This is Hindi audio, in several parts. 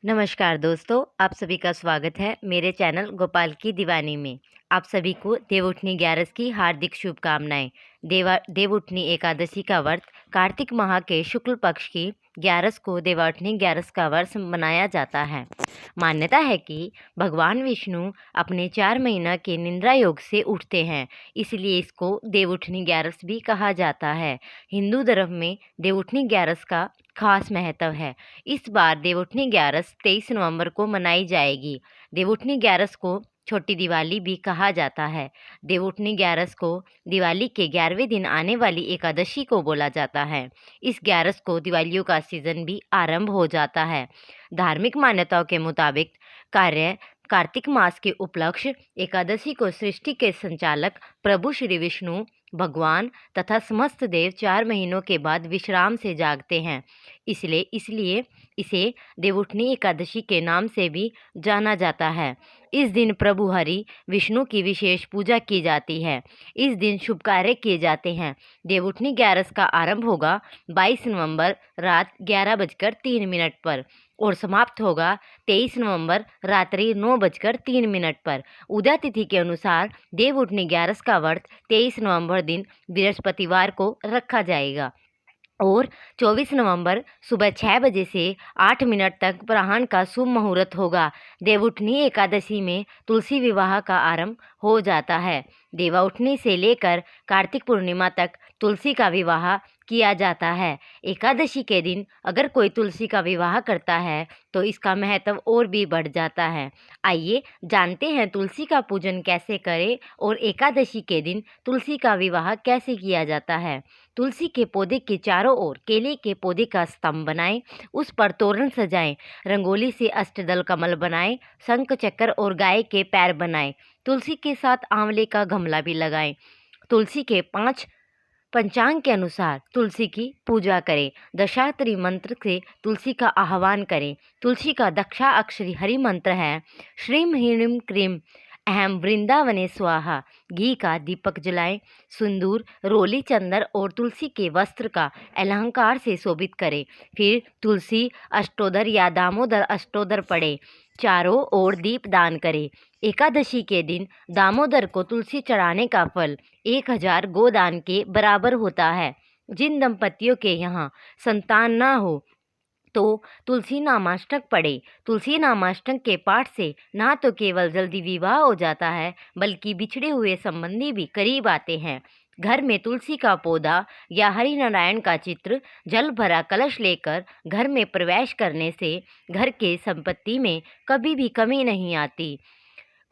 नमस्कार दोस्तों, आप सभी का स्वागत है मेरे चैनल गोपाल की दीवानी में। आप सभी को देवउठनी ग्यारस की हार्दिक शुभकामनाएं। देवउठनी एकादशी का व्रत कार्तिक माह के शुक्ल पक्ष की ग्यारस को देवउठनी ग्यारस का व्रत मनाया जाता है। मान्यता है कि भगवान विष्णु अपने 4 महीना के निद्रा योग से उठते हैं, इसलिए इसको देवउठनी ग्यारस भी कहा जाता है। हिंदू धर्म में देवउठनी ग्यारस का खास महत्व है। इस बार देवउठनी ग्यारस 23 नवंबर को मनाई जाएगी। देवउठनी ग्यारस को छोटी दिवाली भी कहा जाता है। देवउठनी ग्यारस को दिवाली के 11वें दिन आने वाली एकादशी को बोला जाता है। इस ग्यारस को दिवालियों का सीजन भी आरंभ हो जाता है। धार्मिक मान्यताओं के मुताबिक कार्तिक मास के उपलक्ष्य एकादशी को सृष्टि के संचालक प्रभु श्री विष्णु भगवान तथा समस्त देव 4 महीनों के बाद विश्राम से जागते हैं, इसलिए इसे देवउठनी एकादशी के नाम से भी जाना जाता है। इस दिन प्रभु हरि विष्णु की विशेष पूजा की जाती है। इस दिन शुभ कार्य किए जाते हैं। देवउठनी ग्यारस का आरंभ होगा 22 नवंबर रात 11:03 पर और समाप्त होगा 23 नवंबर रात्रि 9:03 पर। उदय तिथि के अनुसार देवउठनी ग्यारस का व्रत 23 नवंबर दिन बृहस्पतिवार को रखा जाएगा और 24 नवंबर सुबह 6 बजे से 8 मिनट तक ब्राह्मण का शुभ मुहूर्त होगा। देवउठनी एकादशी में तुलसी विवाह का आरंभ हो जाता है। देवउठनी से लेकर कार्तिक पूर्णिमा तक तुलसी का विवाह किया जाता है। एकादशी के दिन अगर कोई तुलसी का विवाह करता है तो इसका महत्व और भी बढ़ जाता है। आइए जानते हैं तुलसी का पूजन कैसे करें और एकादशी के दिन तुलसी का विवाह कैसे किया जाता है। तुलसी के पौधे के चारों ओर केले के पौधे का स्तंभ बनाएं, उस पर तोरण सजाएं, रंगोली से अष्टदल कमल बनाएं, शंख चक्र और गाय के पैर बनाएं। तुलसी के साथ आंवले का गमला भी लगाएं। तुलसी के 5 पंचांग के अनुसार तुलसी की पूजा करें। दशाक्षरी मंत्र से तुलसी का आह्वान करें। तुलसी का दक्षाक्षरी हरि मंत्र है श्रीम ह्रीं क्रीम अहम वृंदावने स्वाहा। घी का दीपक जलाएं। सिंदूर, रोली, चंदन और तुलसी के वस्त्र का अलंकार से शोभित करें। फिर तुलसी अष्टोत्तर या दामोदर अष्टोत्तर पढ़ें। चारों ओर दीप दान करें। एकादशी के दिन दामोदर को तुलसी चढ़ाने का फल 1000 गोदान के बराबर होता है। जिन दंपतियों के यहाँ संतान न हो तो तुलसी नामाष्टक पढ़े। तुलसी नामाष्टक के पाठ से ना तो केवल जल्दी विवाह हो जाता है बल्कि बिछड़े हुए संबंधी भी करीब आते हैं। घर में तुलसी का पौधा या हरि नारायण का चित्र, जल भरा कलश लेकर घर में प्रवेश करने से घर के संपत्ति में कभी भी कमी नहीं आती।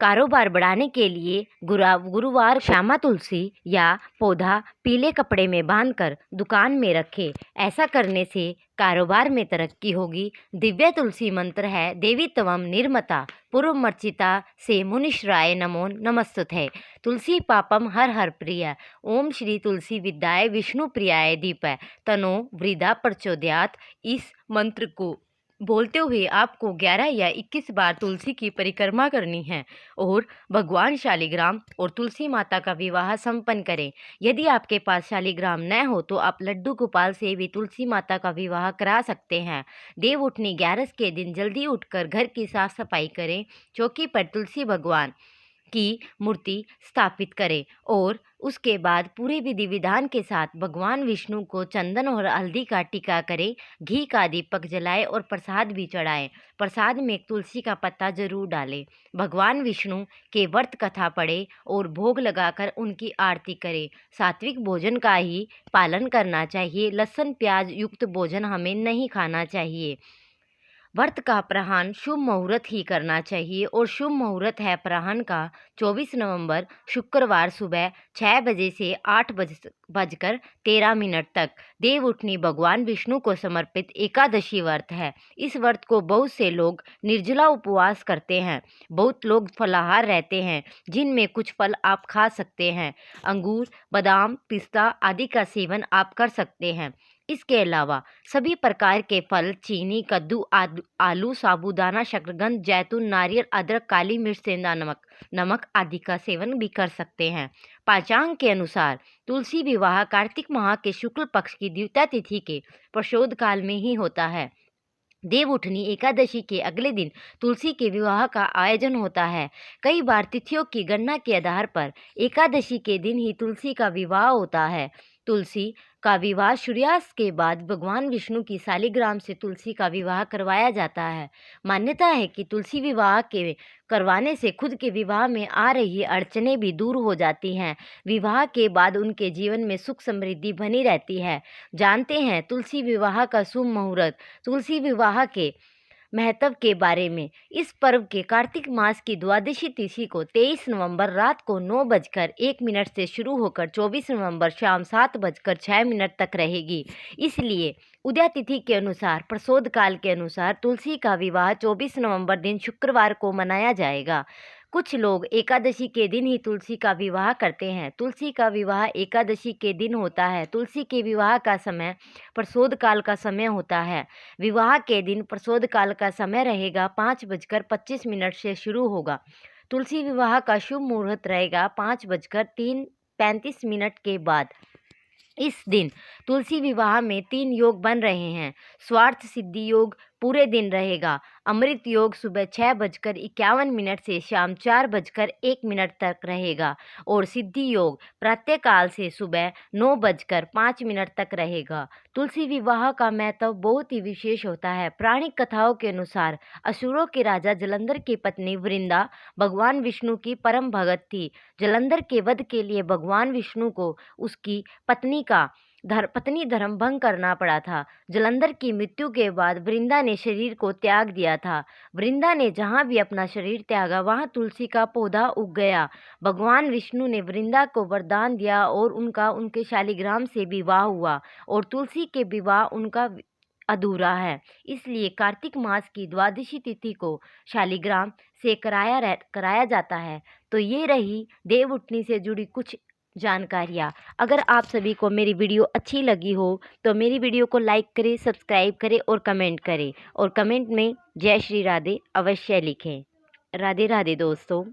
कारोबार बढ़ाने के लिए गुरुवार श्यामा तुलसी या पौधा पीले कपड़े में बांधकर दुकान में रखें। ऐसा करने से कारोबार में तरक्की होगी। दिव्य तुलसी मंत्र है देवी तवम निर्मता पूर्वमर्चिता से मुनिश्राय नमो नमस्तुते। तुलसी पापम हर हर प्रिय। ओम श्री तुलसी विद्याय विष्णु प्रियाय दीपय तनो वृदा प्रचोदयात। इस मंत्र को बोलते हुए आपको 11 या 21 बार तुलसी की परिक्रमा करनी है और भगवान शालिग्राम और तुलसी माता का विवाह संपन्न करें। यदि आपके पास शालिग्राम न हो तो आप लड्डू गोपाल से भी तुलसी माता का विवाह करा सकते हैं। देवउठनी ग्यारस के दिन जल्दी उठकर घर की साफ सफाई करें। चौकी पर तुलसी भगवान की मूर्ति स्थापित करें और उसके बाद पूरे विधि विधान के साथ भगवान विष्णु को चंदन और हल्दी का टीका करें। घी का दीपक जलाएं और प्रसाद भी चढ़ाएं। प्रसाद में एक तुलसी का पत्ता जरूर डालें। भगवान विष्णु के व्रत कथा पढ़ें और भोग लगाकर उनकी आरती करें। सात्विक भोजन का ही पालन करना चाहिए। लहसुन प्याज युक्त भोजन हमें नहीं खाना चाहिए। व्रत का प्रहन शुभ मुहूर्त ही करना चाहिए और शुभ मुहूर्त है प्रहन का 24 नवंबर शुक्रवार सुबह 6 बजे से 8:13 तक। देवउठनी भगवान विष्णु को समर्पित एकादशी व्रत है। इस व्रत को बहुत से लोग निर्जला उपवास करते हैं। बहुत लोग फलाहार रहते हैं जिनमें कुछ फल आप खा सकते हैं। अंगूर, बादाम, पिस्ता आदि का सेवन आप कर सकते हैं। इसके अलावा सभी प्रकार के फल, चीनी, कद्दू, आलू, साबूदाना, शकरकंद, जैतून, नारियल, अदरक, काली मिर्च, सेंधा नमक आदि का सेवन भी कर सकते हैं। पांचांग के अनुसार तुलसी विवाह कार्तिक माह के शुक्ल पक्ष की द्वितीया तिथि के प्रशोध काल में ही होता है। देवउठनी एकादशी के अगले दिन तुलसी के विवाह का आयोजन होता है। कई बार तिथियों की गणना के आधार पर एकादशी के दिन ही तुलसी का विवाह होता है। तुलसी का विवाह सूर्यास्त के बाद भगवान विष्णु की शालिग्राम से तुलसी का विवाह करवाया जाता है। मान्यता है कि तुलसी विवाह के करवाने से खुद के विवाह में आ रही अड़चनें भी दूर हो जाती हैं। विवाह के बाद उनके जीवन में सुख समृद्धि बनी रहती है। जानते हैं तुलसी विवाह का शुभ मुहूर्त। तुलसी विवाह के महत्व के बारे में। इस पर्व के कार्तिक मास की द्वादशी तिथि को 23 नवंबर रात को 9:01 से शुरू होकर 24 नवंबर शाम 7:06 तक रहेगी। इसलिए उदय तिथि के अनुसार प्रसोद काल के अनुसार तुलसी का विवाह 24 नवंबर दिन शुक्रवार को मनाया जाएगा। कुछ लोग एकादशी के दिन ही तुलसी का विवाह करते हैं। तुलसी का विवाह एकादशी के दिन होता है। तुलसी के विवाह का समय प्रसोद काल का समय होता है। विवाह के दिन प्रसोद काल का समय रहेगा 5:25 से शुरू होगा। तुलसी विवाह का शुभ मुहूर्त रहेगा 5:35 के बाद। इस दिन तुलसी विवाह में 3 योग बन रहे हैं। स्वार्थ सिद्धि योग पूरे दिन रहेगा। अमृत योग सुबह 6:51 से शाम 4:01 तक रहेगा और सिद्धि योग प्रातःकाल से सुबह 9:05 तक रहेगा। तुलसी विवाह का महत्व बहुत ही विशेष होता है। पौराणिक कथाओं के अनुसार असुरों के राजा जलंधर की पत्नी वृंदा भगवान विष्णु की परम भगत थी। जलंधर के वध के लिए भगवान विष्णु को उसकी पत्नी धर्म भंग करना पड़ा था। जलंधर की मृत्यु के बाद वृंदा ने शरीर को त्याग दिया था। वृंदा ने जहाँ भी अपना शरीर त्यागा वहाँ तुलसी का पौधा उग गया। भगवान विष्णु ने वृंदा को वरदान दिया और उनके शालिग्राम से विवाह हुआ और तुलसी के विवाह उनका अधूरा है। इसलिए कार्तिक मास की द्वादशी तिथि को शालिग्राम से कराया जाता है। तो ये रही देवउठनी से जुड़ी कुछ जानकारियाँ। अगर आप सभी को मेरी वीडियो अच्छी लगी हो तो मेरी वीडियो को लाइक करें, सब्सक्राइब करें और कमेंट करें और कमेंट में जय श्री राधे अवश्य लिखें। राधे राधे दोस्तों।